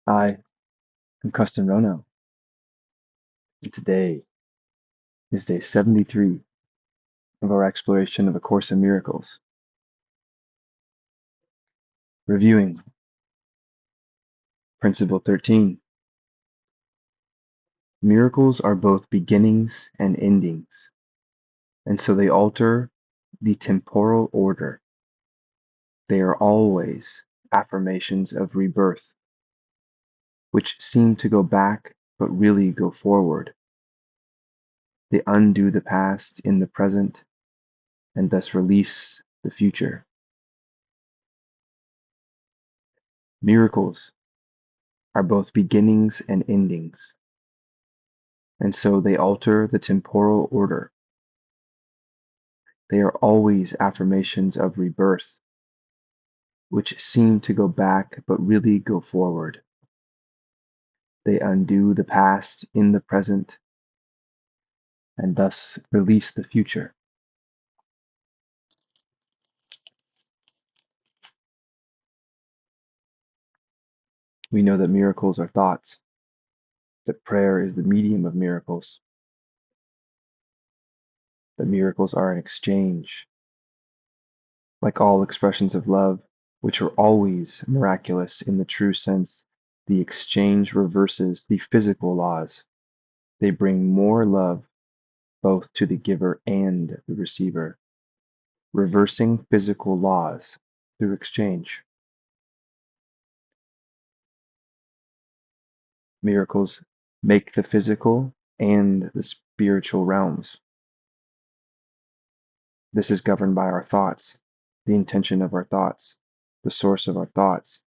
Hi, I'm Kesten Rono, and today is day 73 of our exploration of A Course in Miracles. Reviewing Principle 13. Miracles are both beginnings and endings, and so they alter the temporal order. They are always affirmations of rebirth, which seem to go back but really go forward. They undo the past in the present and thus release the future. Miracles are both beginnings and endings, and so they alter the temporal order. They are always affirmations of rebirth, which seem to go back but really go forward. They undo the past in the present and thus release the future. We know that miracles are thoughts, that prayer is the medium of miracles, that miracles are an exchange, like all expressions of love, which are always miraculous in the true sense. The exchange reverses the physical laws. They bring more love both to the giver and the receiver, reversing physical laws through exchange. Miracles make the physical and the spiritual realms. This is governed by our thoughts, the intention of our thoughts, the source of our thoughts.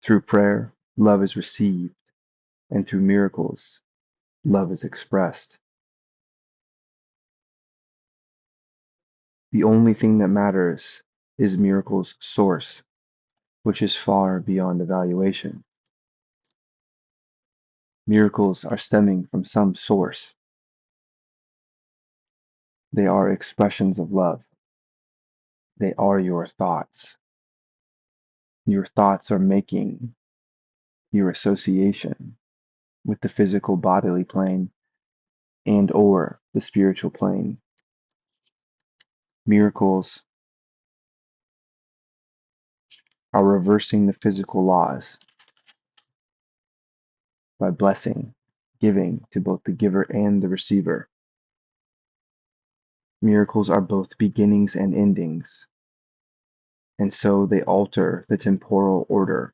Through prayer, love is received, and through miracles, love is expressed. The only thing that matters is miracles' source, which is far beyond evaluation. Miracles are stemming from some source. They are expressions of love. They are your thoughts. Your thoughts are making your association with the physical bodily plane and or the spiritual plane. Miracles are reversing the physical laws by blessing, giving to both the giver and the receiver. Miracles are both beginnings and endings, and so they alter the temporal order.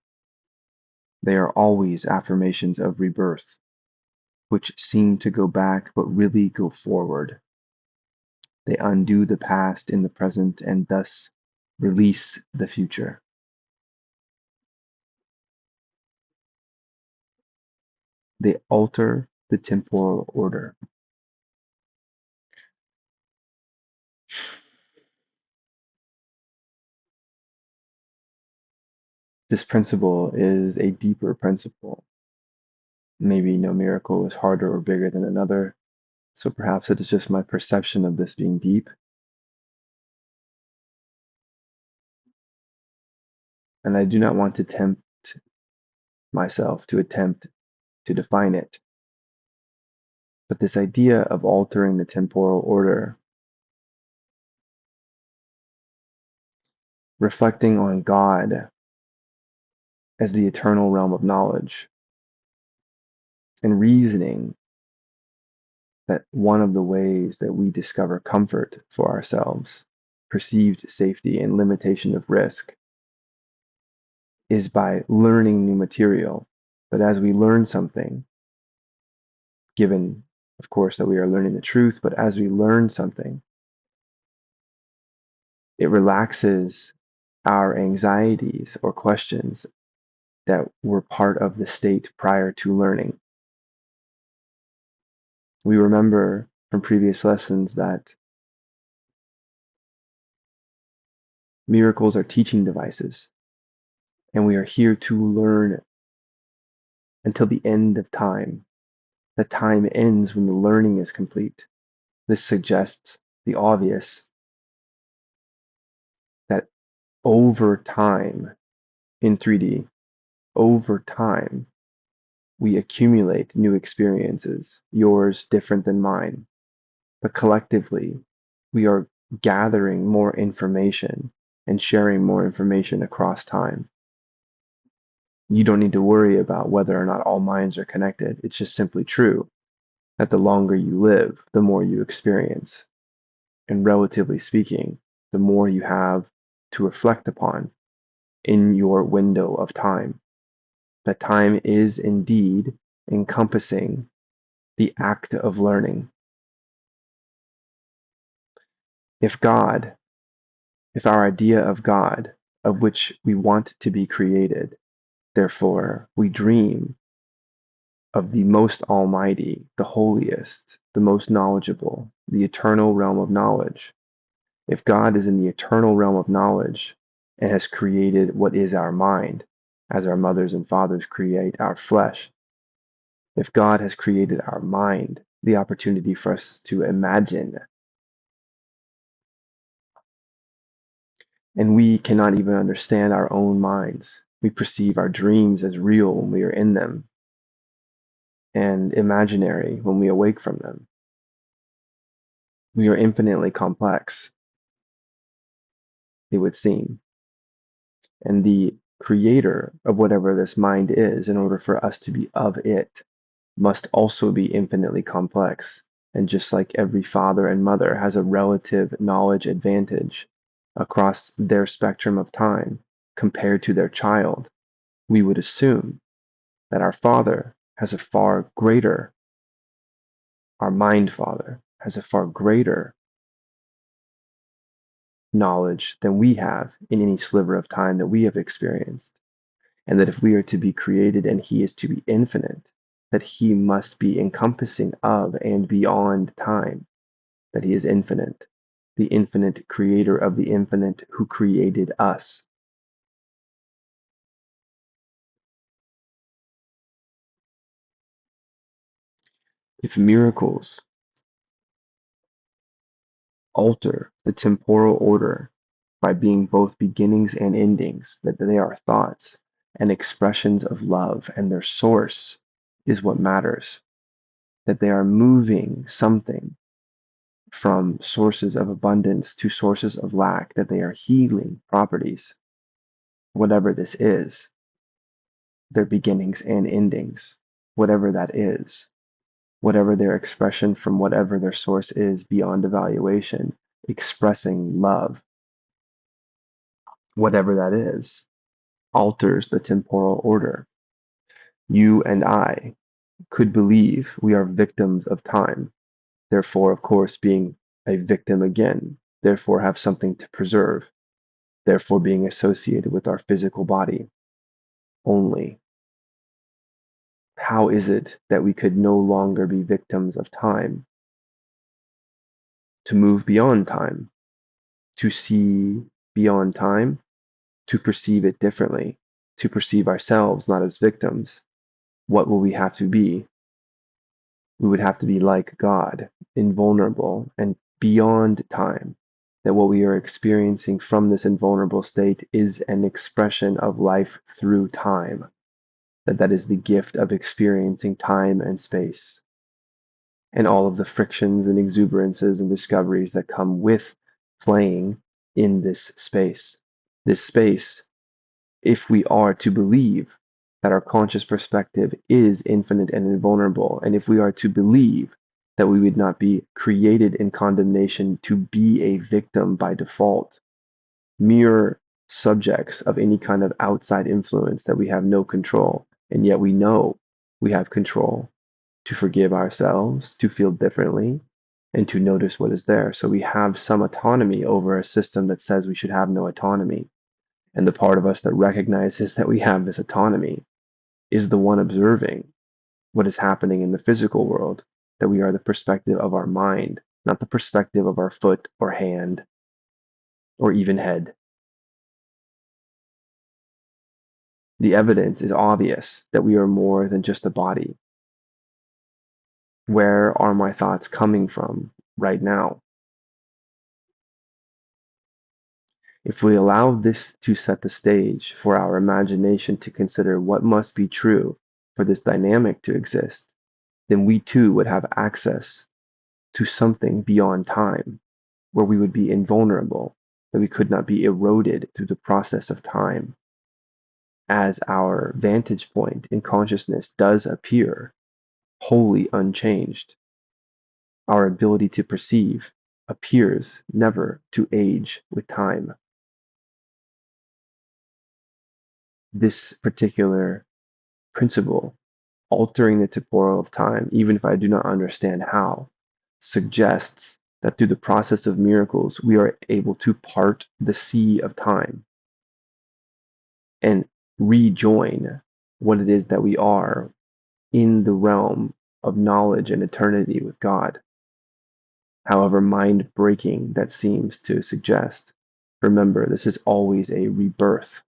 They are always affirmations of rebirth, which seem to go back but really go forward. They undo the past in the present and thus release the future. They alter the temporal order. This principle is a deeper principle. Maybe no miracle is harder or bigger than another, so perhaps it is just my perception of this being deep. And I do not want to tempt myself to attempt to define it. But this idea of altering the temporal order, reflecting on God as the eternal realm of knowledge, and reasoning that one of the ways that we discover comfort for ourselves, perceived safety, and limitation of risk is by learning new material. That as we learn something, given, of course, that we are learning the truth, but as we learn something, it relaxes our anxieties or questions that were part of the state prior to learning. We remember from previous lessons that miracles are teaching devices, and we are here to learn until the end of time. The time ends when the learning is complete. This suggests the obvious that over time in 3D, over time, we accumulate new experiences, yours different than mine. But collectively, we are gathering more information and sharing more information across time. You don't need to worry about whether or not all minds are connected. It's just simply true that the longer you live, the more you experience. And relatively speaking, the more you have to reflect upon in your window of time. That time is indeed encompassing the act of learning. If God, if our idea of God, of which we want to be created, therefore we dream of the most almighty, the holiest, the most knowledgeable, the eternal realm of knowledge. If God is in the eternal realm of knowledge and has created what is our mind, as our mothers and fathers create our flesh, if God has created our mind, the opportunity for us to imagine, and we cannot even understand our own minds. We perceive our dreams as real when we are in them and imaginary when we awake from them. We are infinitely complex, it would seem. And the creator of whatever this mind is, in order for us to be of it, must also be infinitely complex. And just like every father and mother has a relative knowledge advantage across their spectrum of time compared to their child, we would assume that our father has a far greater, our mind father has a far greater knowledge than we have in any sliver of time that we have experienced. And that if we are to be created and he is to be infinite, that he must be encompassing of and beyond time, that he is infinite, the infinite creator of the infinite who created us. If miracles alter the temporal order by being both beginnings and endings, that they are thoughts and expressions of love, and their source is what matters, that they are moving something from sources of abundance to sources of lack, that they are healing properties, whatever this is, their beginnings and endings, whatever that is, whatever their expression from whatever their source is beyond evaluation, expressing love, whatever that is, alters the temporal order. You and I could believe we are victims of time, therefore, of course, being a victim again, therefore have something to preserve, therefore being associated with our physical body only. How is it that we could no longer be victims of time, to move beyond time, to see beyond time, to perceive it differently, to perceive ourselves not as victims? What will we have to be? We would have to be like God, invulnerable and beyond time. That what we are experiencing from this invulnerable state is an expression of life through time. That is the gift of experiencing time and space, and all of the frictions and exuberances and discoveries that come with playing in this space. This space, if we are to believe that our conscious perspective is infinite and invulnerable, and if we are to believe that we would not be created in condemnation to be a victim by default, mere subjects of any kind of outside influence that we have no control, and yet we know we have control to forgive ourselves, to feel differently, and to notice what is there. So we have some autonomy over a system that says we should have no autonomy. And the part of us that recognizes that we have this autonomy is the one observing what is happening in the physical world, that we are the perspective of our mind, not the perspective of our foot or hand or even head. The evidence is obvious that we are more than just a body. Where are my thoughts coming from right now? If we allow this to set the stage for our imagination to consider what must be true for this dynamic to exist, then we too would have access to something beyond time, where we would be invulnerable, that we could not be eroded through the process of time, as our vantage point in consciousness does appear wholly unchanged. Our ability to perceive appears never to age with time. This particular principle, altering the temporal of time, even if I do not understand how, suggests that through the process of miracles, we are able to part the sea of time and rejoin what it is that we are in the realm of knowledge and eternity with God. However mind breaking that seems to suggest, remember, this is always a rebirth.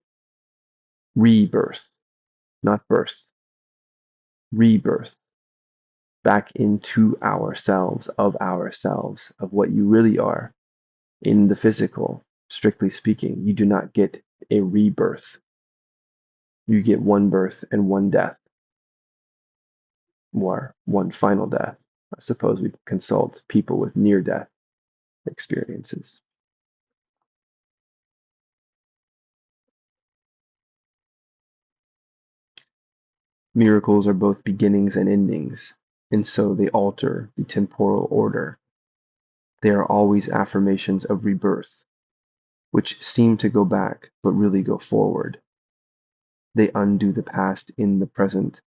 Rebirth, not birth. Rebirth. Back into ourselves, of what you really are in the physical. Strictly speaking, you do not get a rebirth. You get one birth and one death, or one final death. I suppose we consult people with near death experiences. Miracles are both beginnings and endings, and so they alter the temporal order. They are always affirmations of rebirth, which seem to go back but really go forward. They undo the past in the present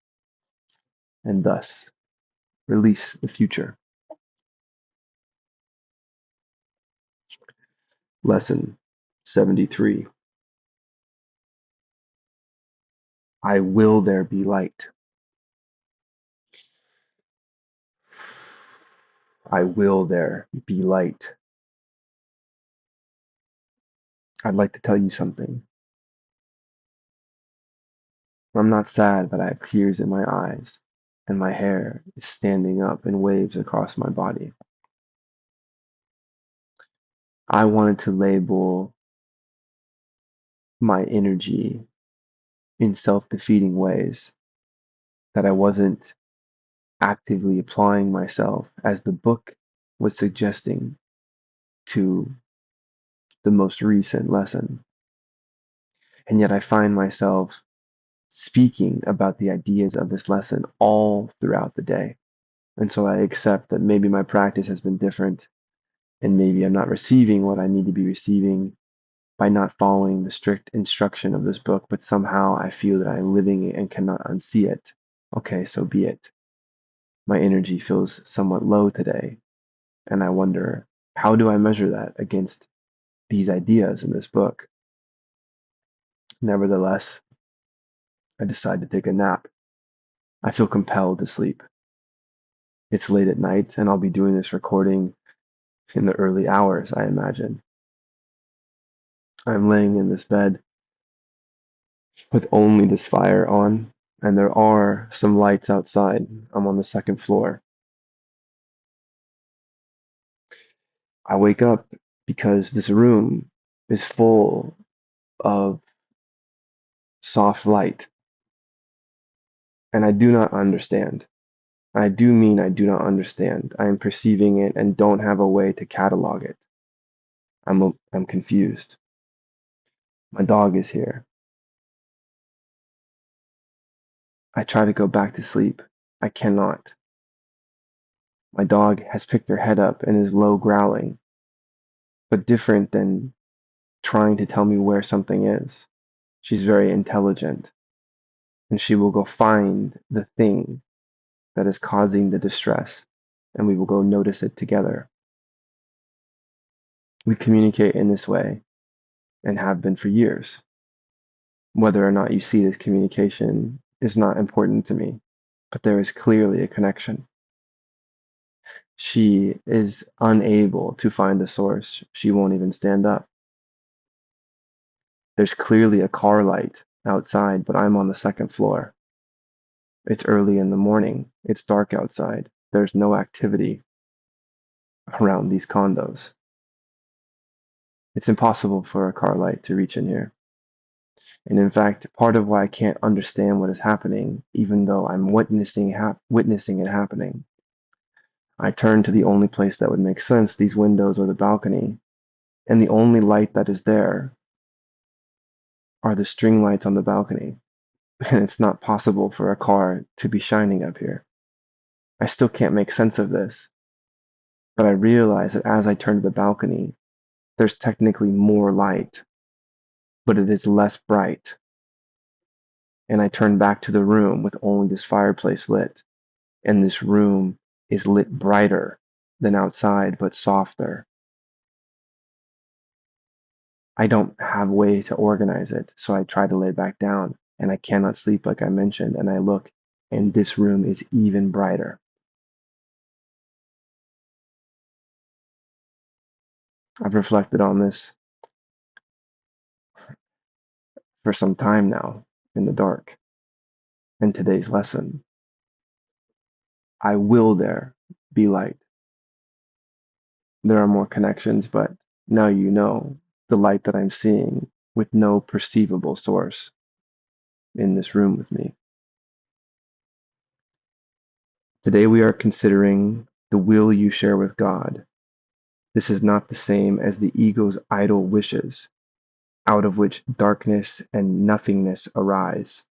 and thus release the future. Lesson 73. I will there be light. I will there be light. I'd like to tell you something. I'm not sad, but I have tears in my eyes, and my hair is standing up in waves across my body. I wanted to label my energy in self-defeating ways, that I wasn't actively applying myself as the book was suggesting to the most recent lesson. And yet I find myself speaking about the ideas of this lesson all throughout the day. And so I accept that maybe my practice has been different, and maybe I'm not receiving what I need to be receiving by not following the strict instruction of this book, but somehow I feel that I'm living it and cannot unsee it. Okay, so be it. My energy feels somewhat low today, and I wonder, how do I measure that against these ideas in this book? Nevertheless, I decide to take a nap. I feel compelled to sleep. It's late at night, and I'll be doing this recording in the early hours, I imagine. I'm laying in this bed with only this fire on, and there are some lights outside. I'm on the second floor. I wake up because this room is full of soft light, and I do not understand. I do mean I do not understand. I am perceiving it and don't have a way to catalog it. I'm confused. My dog is here. I try to go back to sleep. I cannot. My dog has picked her head up and is low growling, but different than trying to tell me where something is. She's very intelligent, and she will go find the thing that is causing the distress, and we will go notice it together. We communicate in this way and have been for years. Whether or not you see this communication is not important to me, but there is clearly a connection. She is unable to find the source. She won't even stand up. There's clearly a car light outside, but I'm on the second floor. It's early in the morning. It's dark outside. There's no activity around these condos. It's impossible for a car light to reach in here. And in fact, part of why I can't understand what is happening, even though I'm witnessing it happening, I turn to the only place that would make sense, these windows or the balcony, and the only light that is there are the string lights on the balcony. And it's not possible for a car to be shining up here. I still can't make sense of this, but I realize that as I turn to the balcony, there's technically more light, but it is less bright. And I turn back to the room with only this fireplace lit, and this room is lit brighter than outside, but softer. I don't have a way to organize it, so I try to lay back down, and I cannot sleep like I mentioned, and I look, and this room is even brighter. I've reflected on this for some time now in the dark, and today's lesson. I will there be light. There are more connections, but now you know the light that I'm seeing with no perceivable source in this room with me. Today we are considering the will you share with God. This is not the same as the ego's idle wishes, out of which darkness and nothingness arise.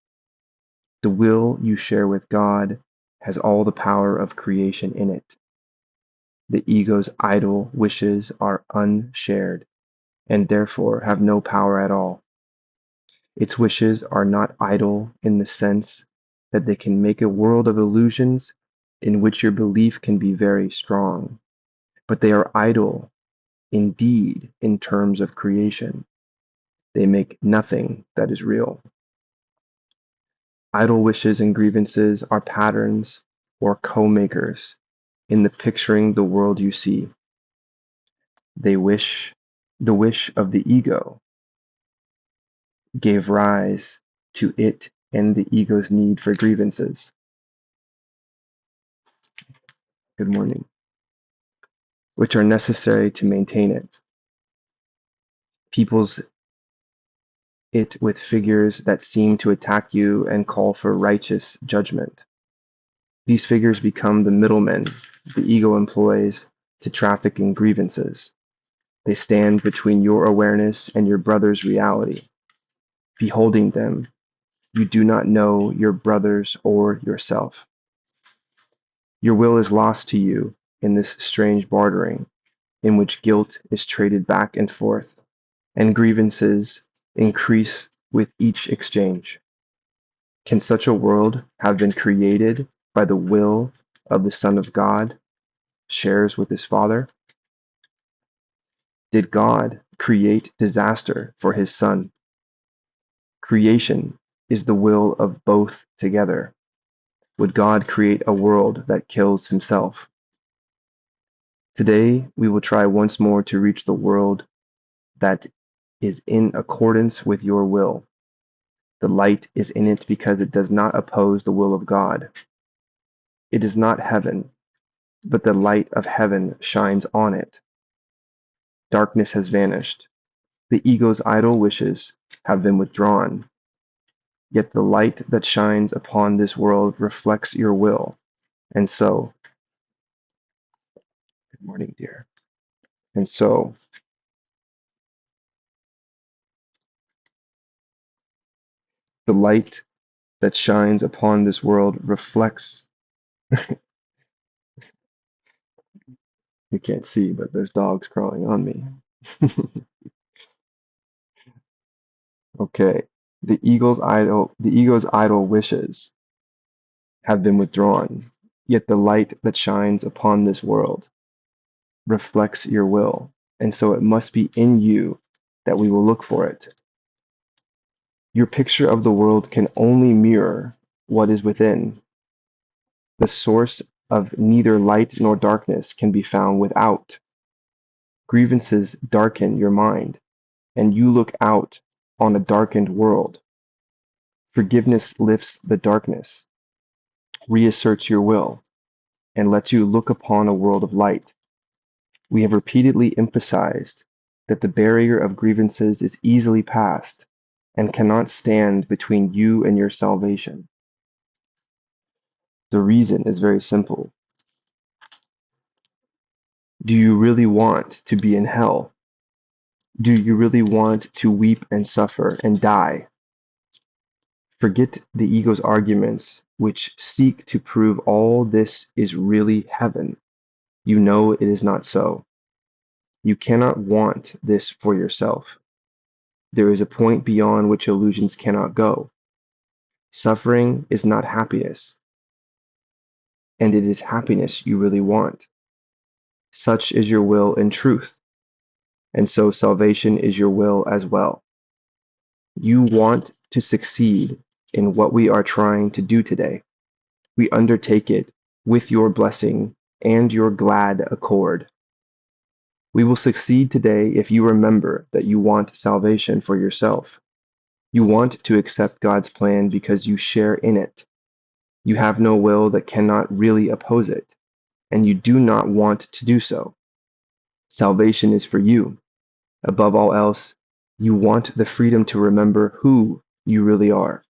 The will you share with God has all the power of creation in it. The ego's idle wishes are unshared, and therefore have no power at all. Its wishes are not idle in the sense that they can make a world of illusions in which your belief can be very strong, but they are idle indeed in terms of creation. They make nothing that is real. Idle wishes and grievances are patterns or co-makers in the picturing the world you see. The wish of the ego gave rise to it and the ego's need for grievances. Good morning. Which are necessary to maintain it. Peoples it with figures that seem to attack you and call for righteous judgment. These figures become the middlemen the ego employs to traffic in grievances. They stand between your awareness and your brother's reality. Beholding them, you do not know your brothers or yourself. Your will is lost to you in this strange bartering, in which guilt is traded back and forth, and grievances increase with each exchange. Can such a world have been created by the will of the Son of God, shares with his Father? Did God create disaster for his Son? Creation is the will of both together. Would God create a world that kills himself? Today, we will try once more to reach the world that is in accordance with your will. The light is in it because it does not oppose the will of God. It is not heaven, but the light of heaven shines on it. Darkness has vanished. The ego's idle wishes have been withdrawn. Yet the light that shines upon this world reflects your will. And so, good morning, dear. And so, the light that shines upon this world reflects, you can't see, but there's dogs crawling on me. Okay. The ego's idle wishes have been withdrawn. Yet the light that shines upon this world reflects your will. And so it must be in you that we will look for it. Your picture of the world can only mirror what is within. The source of neither light nor darkness can be found without. Grievances darken your mind, and you look out on a darkened world. Forgiveness lifts the darkness, reasserts your will, and lets you look upon a world of light. We have repeatedly emphasized that the barrier of grievances is easily passed and cannot stand between you and your salvation. The reason is very simple. Do you really want to be in hell? Do you really want to weep and suffer and die? Forget the ego's arguments, which seek to prove all this is really heaven. You know it is not so. You cannot want this for yourself. There is a point beyond which illusions cannot go. Suffering is not happiness, and it is happiness you really want. Such is your will in truth, and so salvation is your will as well. You want to succeed in what we are trying to do today. We undertake it with your blessing and your glad accord. We will succeed today if you remember that you want salvation for yourself. You want to accept God's plan because you share in it. You have no will that cannot really oppose it, and you do not want to do so. Salvation is for you. Above all else, you want the freedom to remember who you really are.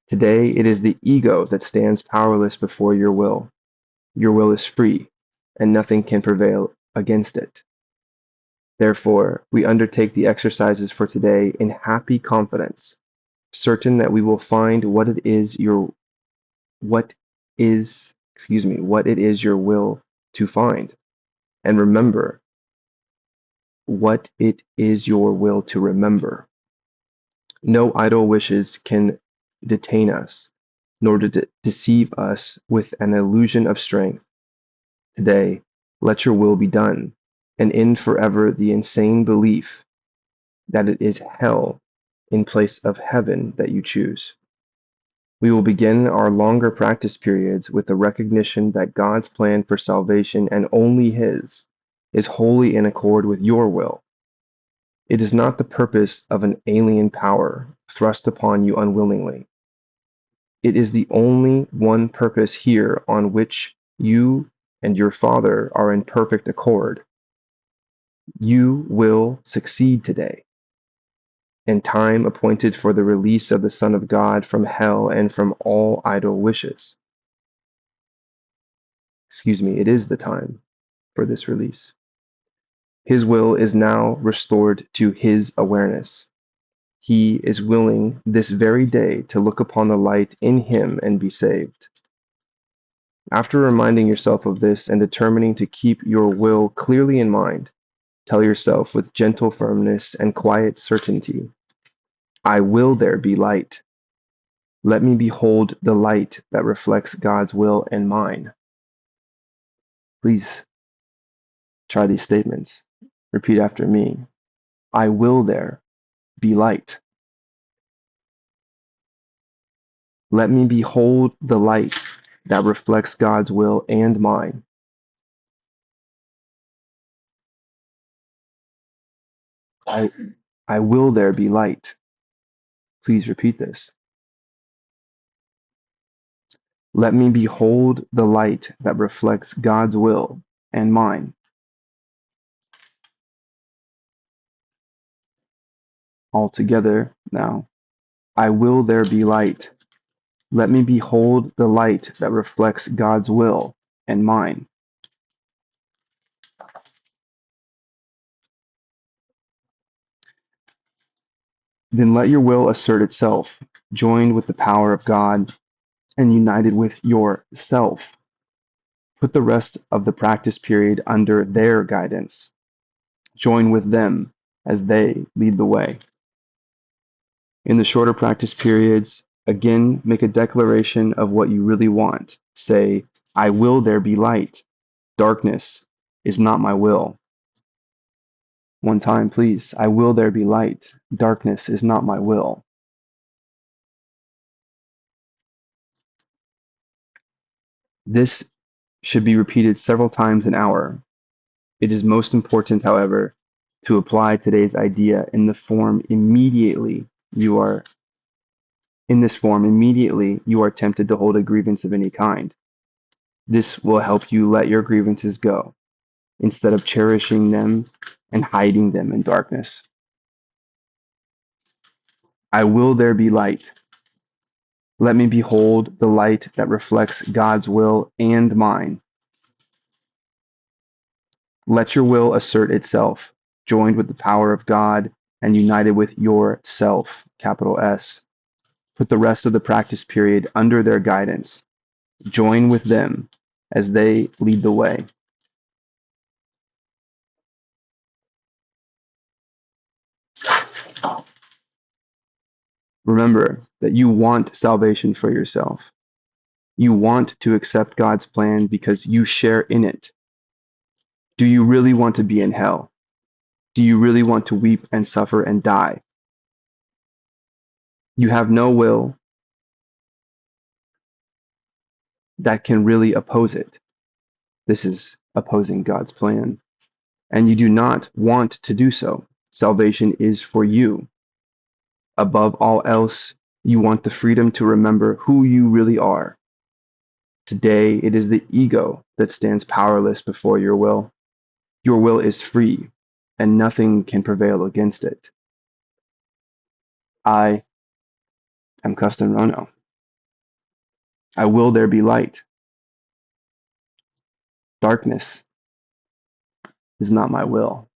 Today, it is the ego that stands powerless before your will. Your will is free, and nothing can prevail against it. Therefore, we undertake the exercises for today in happy confidence, certain that we will find what it is your will to find, and remember what it is your will to remember. No idle wishes can detain us, nor deceive us with an illusion of strength. Today, let your will be done, and end forever the insane belief that it is hell in place of heaven that you choose. We will begin our longer practice periods with the recognition that God's plan for salvation, and only His, is wholly in accord with your will. It is not the purpose of an alien power thrust upon you unwillingly. It is the only one purpose here on which you and your Father are in perfect accord. You will succeed today, and time appointed for the release of the Son of God from hell and from all idle wishes. It is the time for this release. His will is now restored to his awareness. He is willing this very day to look upon the light in him and be saved. After reminding yourself of this and determining to keep your will clearly in mind, tell yourself with gentle firmness and quiet certainty, I will there be light. Let me behold the light that reflects God's will and mine. Please try these statements. Repeat after me. I will there be light. Let me behold the light that reflects God's will and mine. I will there be light. Please repeat this. Let me behold the light that reflects God's will and mine. All together now. I will there be light. Let me behold the light that reflects God's will and mine. Then let your will assert itself, joined with the power of God and united with yourself. Put the rest of the practice period under their guidance. Join with them as they lead the way. In the shorter practice periods, again make a declaration of what you really want. Say, I will there be light. Darkness is not my will. One time, please. I will there be light. Darkness is not my will. This should be repeated several times an hour. It is most important, however, to apply today's idea in this form immediately you are tempted to hold a grievance of any kind. This will help you let your grievances go. Instead of cherishing them, and hiding them in darkness. I will there be light. Let me behold the light that reflects God's will and mine. Let your will assert itself, joined with the power of God and united with yourself, capital S. Put the rest of the practice period under their guidance. Join with them as they lead the way. Remember that you want salvation for yourself. You want to accept God's plan because you share in it. Do you really want to be in hell? Do you really want to weep and suffer and die? You have no will that can really oppose it. This is opposing God's plan. And you do not want to do so. Salvation is for you. Above all else, you want the freedom to remember who you really are. Today, it is the ego that stands powerless before your will. Your will is free, and nothing can prevail against it. I am Kesten Rono. I will there be light. Darkness is not my will.